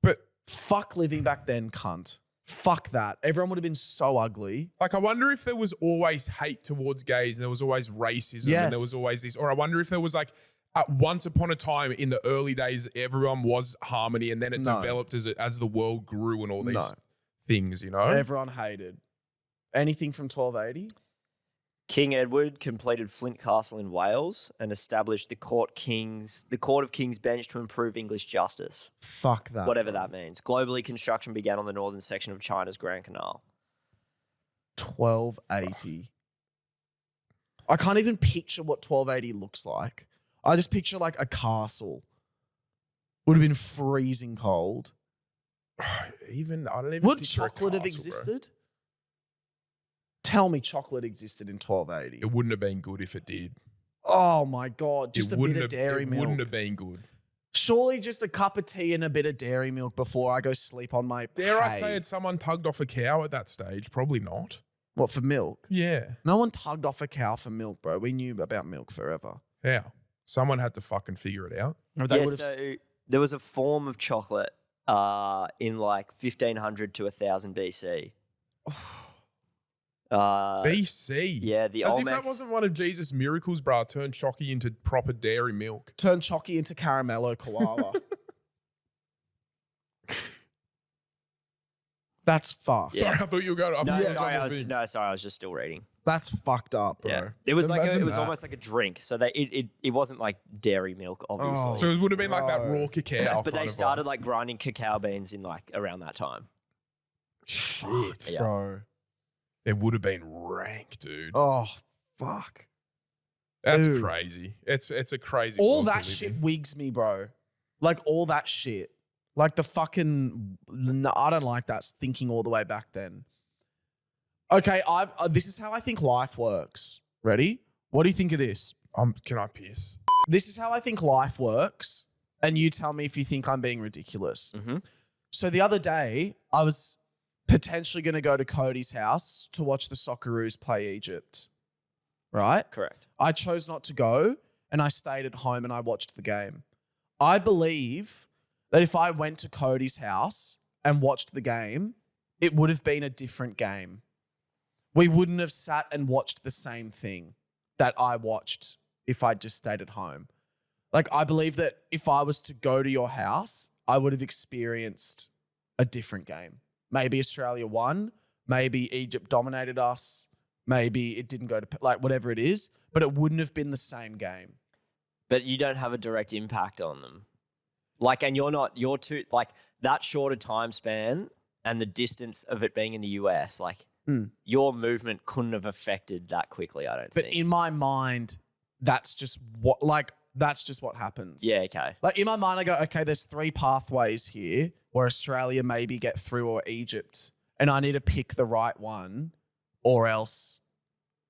But, Fuck living back then, cunt. Fuck that. Everyone would have been so ugly. like, I wonder if there was always hate towards gays and there was always racism and there was always this. Or I wonder if there was, like, once upon a time in the early days, everyone was harmony and then it developed as the world grew and all these things, you know? Everyone hated. Anything from 1280? King Edward completed Flint Castle in Wales and established the Court of King's Bench to improve English justice. Fuck that. Whatever that means. Globally, construction began on the northern section of China's Grand Canal. 1280. I can't even picture what 1280 looks like. I just picture like a castle. Would have been freezing cold. I don't even Would picture a chocolate have castle, bro. existed? Tell me chocolate existed in 1280. It wouldn't have been good if it did. Oh my God. Just It a bit wouldn't of have- dairy it milk. wouldn't have been good. Surely just a cup of tea and a bit of dairy milk before I go sleep on my Dare I hay. say, had someone tugged off a cow at that stage? Probably not. What, for milk? Yeah. No one tugged off a cow for milk, bro. We knew about milk forever. How? Someone had to fucking figure it out. They Yeah, would've so there was a form of chocolate in like 1500 to 1000 BC. BC. Yeah, the As if Olmecs. that wasn't one of Jesus' miracles, bruh. Turned Chocky into proper dairy milk. Turn Chocky into Caramello Koala. That's fast. Yeah. Sorry, I thought you were going to... No, sorry, I was just still reading. That's fucked up, bro. Yeah, it was Imagine it was that. almost like a drink. So it wasn't like dairy milk, obviously. So it would have been like that Bro. raw cacao. But they started like grinding cacao beans in like around that time. Shit. Yeah. Bro. It would have been rank, dude. Oh, fuck. That's dude. crazy. It's a crazy All world to that live shit in. wigs me, bro. Like all that shit. Like the fucking... No, I don't like that thinking all the way back then. Okay, this is how I think life works. Ready? What do you think of this? Can I piss? This is how I think life works. And you tell me if you think I'm being ridiculous. Mm-hmm. So the other day, I was potentially going to go to Cody's house to watch the Socceroos play Egypt. Right? Correct. I chose not to go and I stayed at home and I watched the game. I believe that if I went to Cody's house and watched the game, it would have been a different game. We wouldn't have sat and watched the same thing that I watched if I just stayed at home. Like, I believe that if I was to go to your house, I would have experienced a different game. Maybe Australia won. Maybe Egypt dominated us. Maybe it didn't go to, like, whatever it is, but it wouldn't have been the same game. But you don't have a direct impact on them. Like, and you're too, like, that shorter time span and the distance of it being in the US, like, your movement couldn't have affected that quickly, I don't think. But in my mind, that's just what happens. Yeah, okay. Like in my mind, I go, okay, there's 3 pathways here where Australia maybe get through or Egypt, and I need to pick the right one or else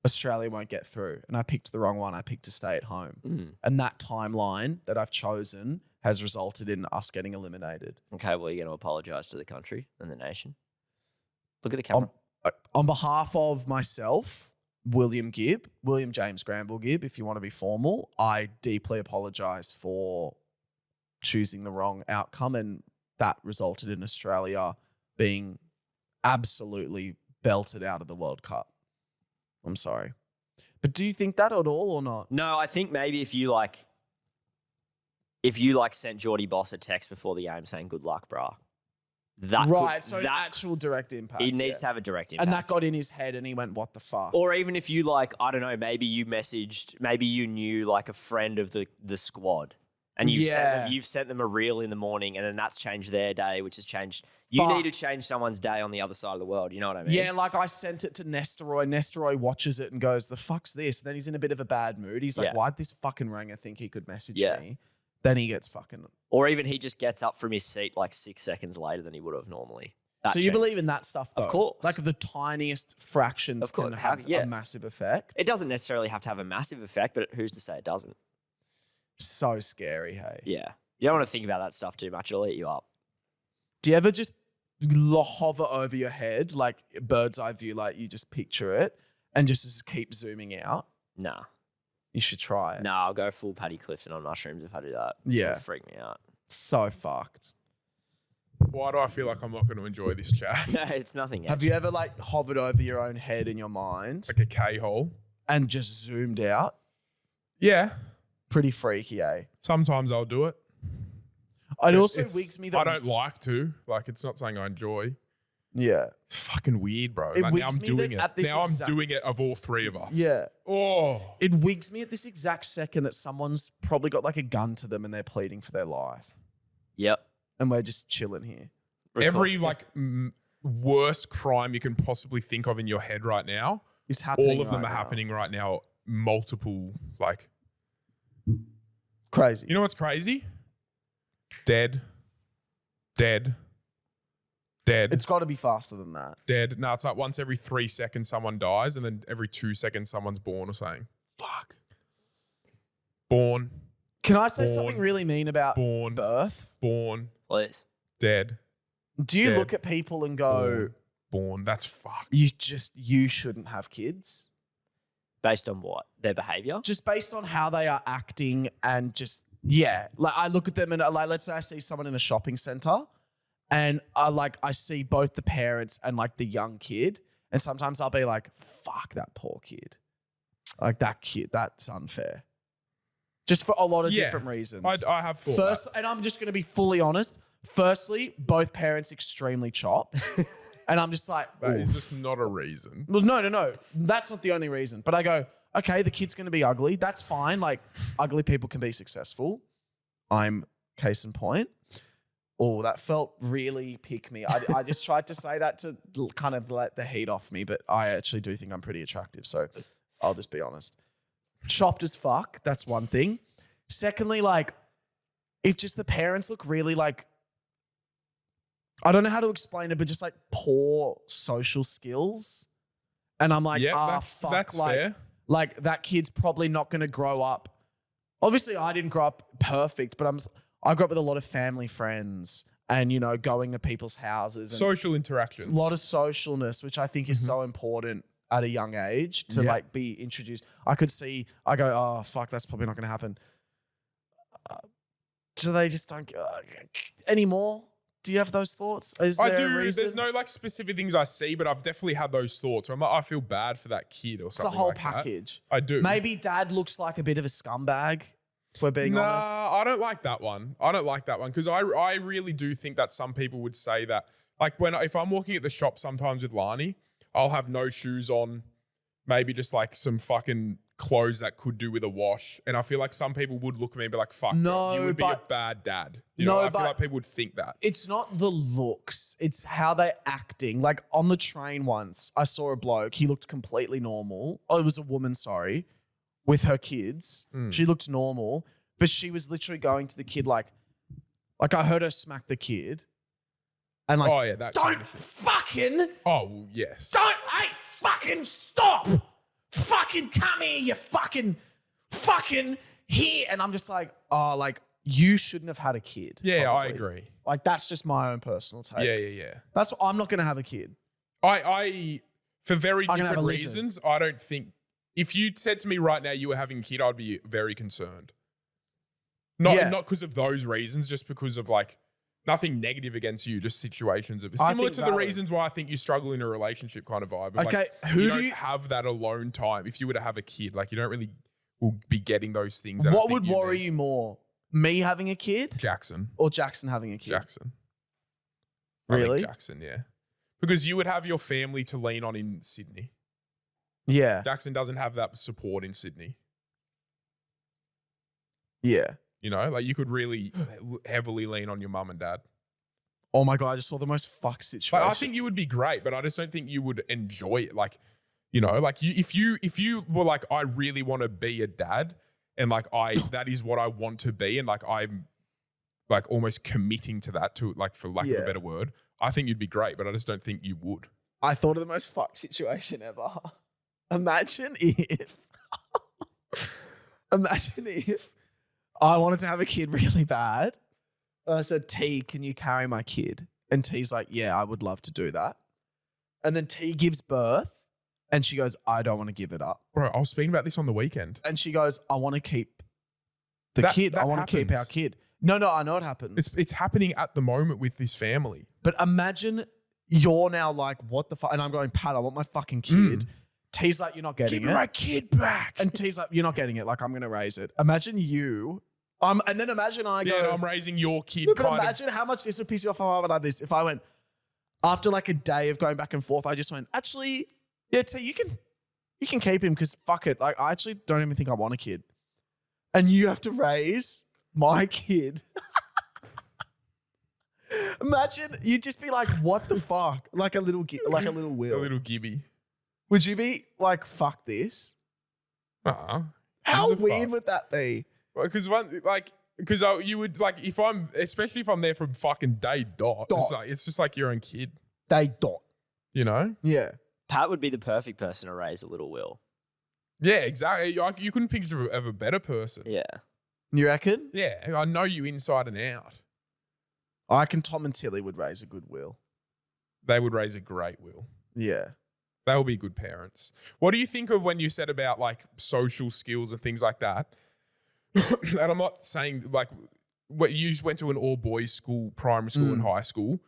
Australia won't get through. And I picked the wrong one. I picked to stay at home. And that timeline that I've chosen has resulted in us getting eliminated. Okay, well, you're going to apologise to the country and the nation. Look at the camera. On behalf of myself, William James Granville Gibb, if you want to be formal, I deeply apologise for choosing the wrong outcome, and that resulted in Australia being absolutely belted out of the World Cup. I'm sorry. But do you think that at all or not? No, I think maybe if you sent Geordie Boss a text before the game saying good luck, brah. Actual direct impact. He needs to have a direct impact. And that got in his head and he went, what the fuck? Or even if you I don't know, maybe you knew like a friend of the squad and you've sent them a reel in the morning and then that's changed their day, which has changed. You need to change someone's day on the other side of the world. You know what I mean? Yeah, like I sent it to Nestoroy. Nestoroy watches it and goes, the fuck's this? And then he's in a bit of a bad mood. He's like, why'd this fucking ranger think he could message me? Then he gets fucking... Or even he just gets up from his seat like 6 seconds later than he would have normally. So you believe in that stuff though? Of course. Like the tiniest fractions can have a massive effect? It doesn't necessarily have to have a massive effect, but who's to say it doesn't? So scary, hey? Yeah. You don't want to think about that stuff too much. It'll eat you up. Do you ever just hover over your head, like bird's eye view, like you just picture it and just keep zooming out? Nah. You should try it. No, I'll go full Paddy Clifton on mushrooms if I do that. Yeah. It'll freak me out. So fucked. Why do I feel like I'm not going to enjoy this chat? No, it's nothing else. Have you ever like hovered over your own head in your mind Like a K-hole? and just zoomed out? Yeah. Pretty freaky, eh? Sometimes I'll do it. It also wigs me that I don't like to. Like, it's not something I enjoy. Yeah. It's fucking weird, bro. It Like, now wigs I'm me doing that it. at this Now exact- I'm doing it of all three of us. Yeah. Oh. It wigs me at this exact second that someone's probably got like a gun to them and they're pleading for their life. Yep. And we're just chilling here. Every like worst crime you can possibly think of in your head right now, It's happening. all of them right are now. happening right now. Multiple, like, Crazy. you know what's crazy? Dead. Dead. Dead. It's got to be faster than that. Dead. No, it's like once every 3 seconds someone dies, and then every 2 seconds someone's born or something. Fuck. Born. Can I say Born. something really mean about Born. birth? Born. Please. Dead. Do you Dead. look at people and go, Born. That's fucked. you shouldn't have kids? Based on what? Their behavior? Just based on how they are acting and just, yeah. Like I look at them and like, let's say I see someone in a shopping center and I see both the parents and like the young kid. And sometimes I'll be like, fuck that poor kid. Like that kid, that's unfair. Just for a lot of different reasons. I have thought that. And I'm just going to be fully honest. Firstly, both parents extremely chopped. And I'm just like, That is oof. just not a reason. Well, no. That's not the only reason. But I go, okay, the kid's going to be ugly. That's fine. Like, ugly people can be successful. I'm case in point. Oh, that felt really pick me. I just tried to say that to kind of let the heat off me, but I actually do think I'm pretty attractive. So I'll just be honest. Chopped as fuck. That's one thing. Secondly, like, if just the parents look really like, I don't know how to explain it, but just like poor social skills. And I'm like, fuck. That's like, fair. Like that kid's probably not going to grow up. Obviously, I didn't grow up perfect, but I grew up with a lot of family friends and, you know, going to people's houses. And Social interactions. a lot of socialness, which I think is so important at a young age to like be introduced. I go, oh, fuck, that's probably not going to happen. So they just don't anymore. Do you have those thoughts? Is there I do. a reason? There's no like specific things I see, but I've definitely had those thoughts. I'm like, I feel bad for that kid or It's a something. whole like that. package. I do. Maybe dad looks like a bit of a scumbag, if we're being honest. I don't like that one. I don't like that one because I really do think that some people would say that. Like if I'm walking at the shop sometimes with Lani, I'll have no shoes on, maybe just like some fucking clothes that could do with a wash. And I feel like some people would look at me and be like, fuck, No, you would be a but- bad dad. No, I feel but- like people would think that. It's not the looks. It's how they're acting. Like on the train once, I saw a bloke. He looked completely normal. Oh, it was a woman, sorry, with her kids. She looked normal, but she was literally going to the kid like I heard her smack the kid. And like, Oh, yeah, that kind don't of shit. fucking, Oh, well, yes. hey, fucking stop. Fucking come here, you fucking here. And I'm just like, oh, like, you shouldn't have had a kid. Yeah, I probably. agree. Like, that's just my own personal take. Yeah. That's I'm not going to have a kid. I for very I'm gonna have different a listen. reasons, I don't think if you said to me right now you were having a kid, I'd be very concerned. Not Yeah. because of those reasons, just because of like Nothing negative against you, just situations of I similar think to the valid. reasons why I think you struggle in a relationship kind of vibe. Of Okay, like, who you do don't you- have that alone time? If you were to have a kid, like you don't really will be getting those things. That I What think would worry need. you more? Me having a kid Jackson. or Jackson having a kid? Jackson. I think Really? Jackson, yeah. Because you would have your family to lean on in Sydney. Yeah. Jackson doesn't have that support in Sydney. Yeah. You know, like you could really heavily lean on your mum and dad. Oh my God, I just saw the most fucked situation. Like, I think you would be great, but I just don't think you would enjoy it. Like, you know, like if you were like, I really want to be a dad, and like that is what I want to be, and like I'm like almost committing to that, to like, for lack of a better word, I think you'd be great, but I just don't think you would. I thought of the most fucked situation ever. Imagine if I wanted to have a kid really bad. I said, T, can you carry my kid? And T's like, yeah, I would love to do that. And then T gives birth and she goes, I don't want to give it up. Bro, I was speaking about this on the weekend. And she goes, I want to keep the kid. That I want to keep our happens. kid. No, I know it happens. It's happening at the moment with this family. But imagine you're now like, what the fuck? And I'm going, Pat, I want my fucking kid. T's like, you're not getting Give me it. my kid back. And T's like, you're not getting it. Like, I'm going to raise it. Imagine you. And then imagine I go, yeah, I'm raising your kid. but kind imagine how much this would piss you off if I went like this. If I went, after like a day of going back and forth, I just went, actually, yeah, T, you can keep him because fuck it. Like, I actually don't even think I want a kid. And you have to raise my kid. Imagine you'd just be like, what the fuck? Like a little Will. a little Gibby. Would you be like, fuck this? How Gives a weird fuck. would that be? Because you would like, especially if I'm there from fucking day dot. It's just like your own kid, They dot. you know? Yeah. Pat would be the perfect person to raise a little Will. Yeah, exactly. You couldn't picture of a better person. Yeah. You reckon? Yeah, I know you inside and out. I reckon Tom and Tilly would raise a good Will. They would raise a great Will. Yeah. They will be good parents. What do you think of when you said about like social skills and things like that? And I'm not saying like what you went to an all boys school, primary school and high school.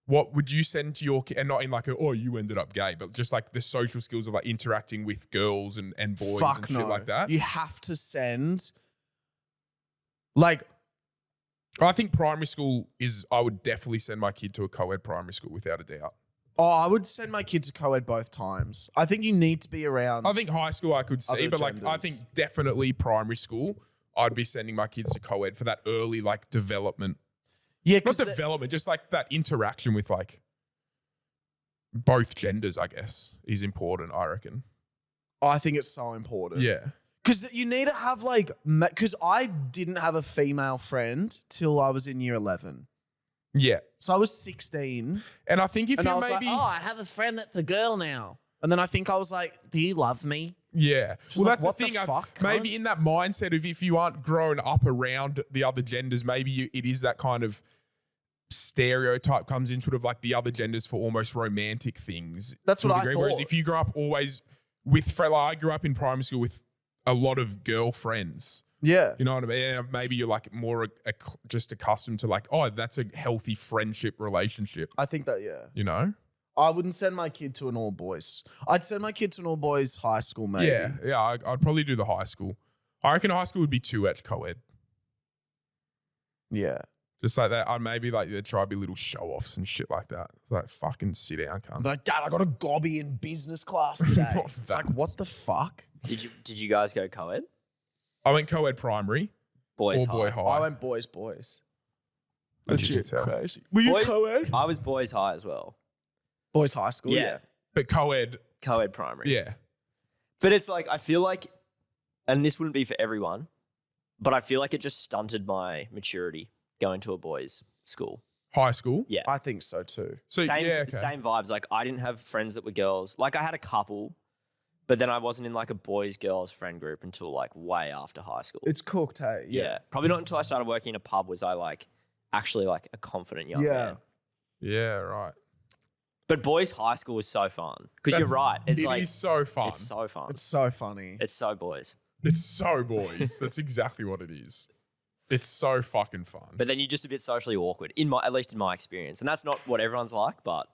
What would you send to your kid? And not in like you ended up gay, but just like the social skills of like interacting with girls and boys and shit like that. You have to send like, I think primary school I would definitely send my kid to a co-ed primary school without a doubt. I would send my kid to co-ed both times. I think you need to be around. I think high school I could see, other but like I genders. think definitely primary school, I'd be sending my kids to co-ed for that early like development. yeah, Not because development, just like that interaction with like both genders, I guess, is important, I reckon. I think it's so important. Yeah. Because you need to have like, because I didn't have a female friend till I was in year 11. Yeah. So I was 16. And I think if And I you was maybe like, I have a friend that's a girl now. And then I think I was like, do you love me? yeah. She's Well, like, that's what the the thing. fuck, Maybe cunt? in that mindset of if you aren't grown up around the other genders, maybe it is that kind of stereotype comes into it of like the other genders for almost romantic things. That's to a what I degree. Whereas thought. if you grow up always with, like, I grew up in primary school with a lot of girlfriends. Yeah. You know what I mean? And maybe you're like more just accustomed to like, that's a healthy friendship relationship, I think that, yeah. you know? I wouldn't send my kid to an all boys. I'd send my kid to an all boys high school, maybe. Yeah. I'd probably do the high school. I reckon high school would be 2H co-ed. Yeah. Just like that. I'd maybe like try to be little show-offs and shit like that. Like fucking sit down, cunt. I'm like, Dad, I got a gobby in business class today. Not It's that. like, what the fuck? Did you guys go co-ed? I went co-ed primary Boys or boy high. high. I went boys. As you can tell. Crazy. Were you Boys- co-ed? I was boys high as well. Boys high school, yeah. But co-ed, Co-ed primary. yeah. But it's like, I feel like, and this wouldn't be for everyone, but I feel like it just stunted my maturity going to a boys' school. High school. Yeah. I think so too. So same, yeah, okay. same vibes. Like, I didn't have friends that were girls. Like, I had a couple, but then I wasn't in like a boys-girls friend group until like way after high school. It's cooked, hey? yeah. Probably not until I started working in a pub was I like actually like a confident young Yeah. man. Yeah, right. But boys' high school was so fun. Because you're right. It's It like, is so fun. it's so fun. It's so funny. It's so boys. It's so boys. That's exactly what it is. It's so fucking fun. But then you're just a bit socially awkward, at least in my experience. And that's not what everyone's like, but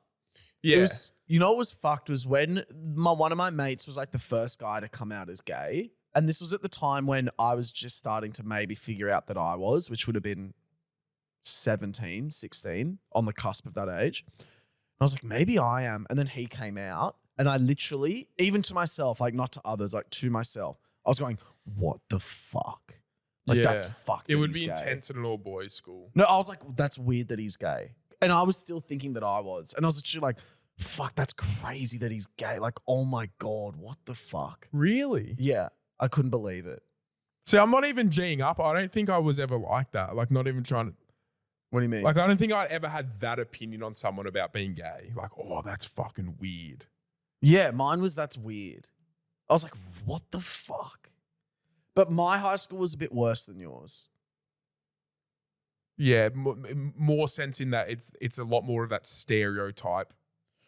yeah. You know what was fucked was when one of my mates was like the first guy to come out as gay. And this was at the time when I was just starting to maybe figure out that I was, which would have been 17, 16, on the cusp of that age. And I was like, maybe I am. And then he came out and I literally, even to myself, like not to others, like to myself, I was going, what the fuck? Like that's fucked. It would be gay. intense at an all boys school. No, I was like, that's weird that he's gay. And I was still thinking that I was. And I was literally like, fuck, that's crazy that he's gay. Like, oh my God, what the fuck? Really? Yeah, I couldn't believe it. See, I'm not even G'ing up. I don't think I was ever like that. Like, not even trying to. What do you mean? Like, I don't think I'd ever had that opinion on someone about being gay. Like, oh, that's fucking weird. Yeah, mine was that's weird. I was like, what the fuck? But my high school was a bit worse than yours. Yeah, more sense in that it's a lot more of that stereotype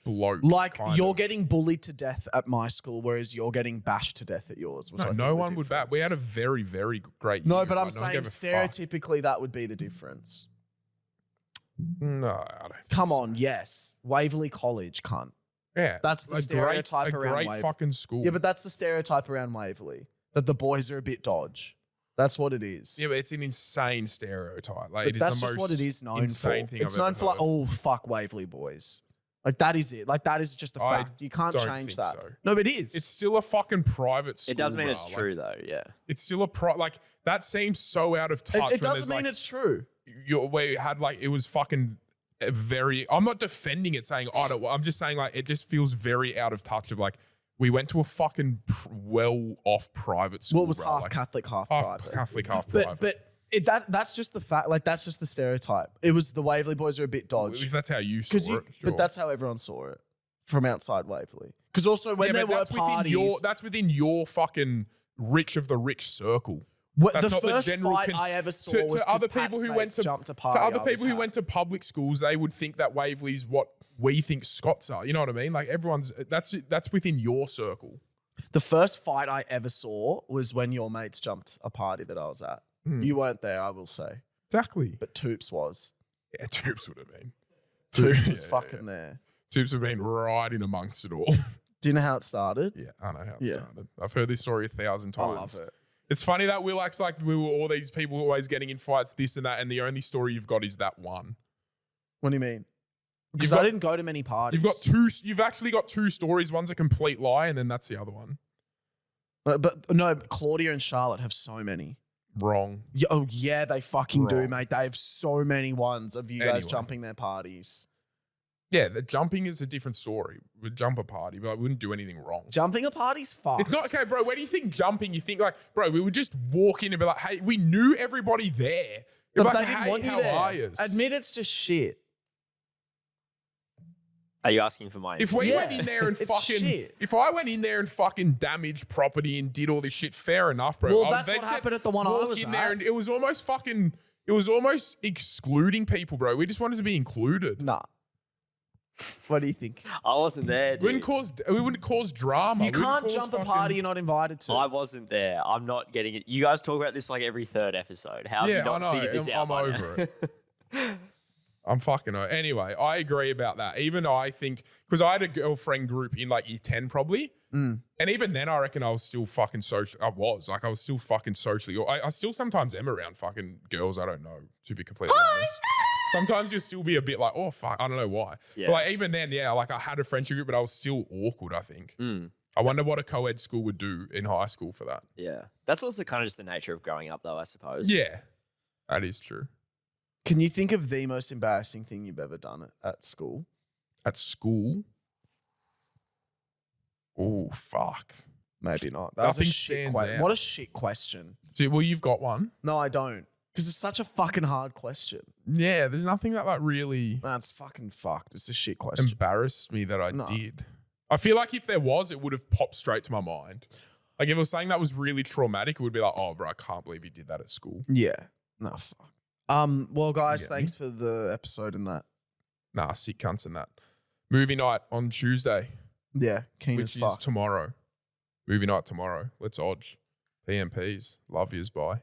bloke. Like you're of. getting bullied to death at my school, whereas you're getting bashed to death at yours. No, no one would bat. We had a very, very great No, year. but I'm Like, no one saying gave a stereotypically that would be the difference. fuck. No, I don't think Come so. on, yes. Waverley College, cunt. Yeah. That's the stereotype around great Waverley. fucking school. Yeah, but that's the stereotype around Waverley. That the boys are a bit dodge. That's what it is. Yeah, but it's an insane stereotype. Like, But it is that's the just most what it is known insane for. thing It's I've known ever for like, heard. oh, fuck Waverley boys. Like that is it. Like that is just a I fact. You can't don't change think that. so. No, but it is. It's still a fucking private school. it doesn't mean bruh. it's true though. Yeah. It's still like that seems so out of touch. It when doesn't there's, mean like, it's true. where it had like it was fucking very. I'm not defending it, saying I don't. I'm just saying like it just feels very out of touch. Of like we went to a fucking well-off private school. Well, it was bruh, half like, Catholic, half half private. Catholic, half private. But that's just the fact. Like that's just the stereotype. It was the Waverley boys are a bit dodge. If that's how you saw it, sure. But that's how everyone saw it from outside Waverley. Because also when there but were parties, that's within your fucking rich of the rich circle. the That's not the first general fight I ever saw to was other because people Pat's who went mates to jumped a to party. other I was people who at. went to public schools, they would think that Waverley's what we think Scots are. You know what I mean? Like everyone's that's within your circle. The first fight I ever saw was when your mates jumped a party that I was at. You weren't there, I will say, Exactly. but Toops was. Yeah, Toops would have been. Toops was Yeah, fucking there. Toops have been right in amongst it all. Do you know how it started? Yeah, I know how it Yeah. started. I've heard this story 1,000 I times. love it. It's funny that Will acts like we were all these people always getting in fights, this and that, and the only story you've got is that one. What do you mean? Because You've I got- didn't go to many parties. You've actually got two stories. One's a complete lie, and then that's the other one. But no, Claudia and Charlotte have so many. Wrong. Oh yeah, they fucking do, Wrong. mate. They have so many ones of you guys Anyway. jumping their parties. Yeah, the jumping is a different story. We'd jump a party, but I wouldn't do anything wrong. Jumping a party's fucked. It's not okay, bro. When you think jumping, you think like, bro, we would just walk in and be like, hey, we knew everybody there. But Like, they didn't hey, want you how there. are yous? Admit it's just shit. Are you asking for my If we Yeah, went in there and it's fucking, shit. if I went in there and fucking damaged property and did all this shit, fair enough, bro. Well, that's They'd what said happened at the one I walk was in there at. and it was almost excluding people, bro. We just wanted to be included. Nah. What do you think? I wasn't there, We dude. wouldn't cause drama. You We wouldn't can't cause jump a fucking- party you're not invited to. I wasn't there. I'm not getting it. You guys talk about this like every third episode. How have you Yeah, I not know. figured this out? I'm by now? over it. I'm fucking over. Anyway, I agree about that. Even I think, because I had a girlfriend group in like year 10 probably. And even then I reckon I was still fucking social. I was still fucking socially. I still sometimes am around fucking girls I don't know, to be completely honest. Sometimes you'll still be a bit like, oh, fuck, I don't know why. Yeah. But like even then, yeah, like I had a friendship group, but I was still awkward, I think. I wonder what a co-ed school would do in high school for that. Yeah. That's also kind of just the nature of growing up, though, I suppose. Yeah, that is true. Can you think of the most embarrassing thing you've ever done at school? At school? Oh, fuck. Maybe not. That was a Nothing shit stands question. out. What a shit question. See, well, you've got one. No, I don't. Because it's such a fucking hard question. Yeah, there's nothing that like really That's fucking fucked. It's a shit question. embarrassed me that I No. did. I feel like if there was, it would have popped straight to my mind. Like if it was something that was really traumatic, it would be like, oh, bro, I can't believe you did that at school. Yeah. No, fuck. Well, guys, You get me? thanks for the episode and that. Nah, sick cunts and that. Movie night on Tuesday, Yeah, keen which as is fuck. tomorrow. Movie night tomorrow. Let's odge. PMPs. Love yous. Bye.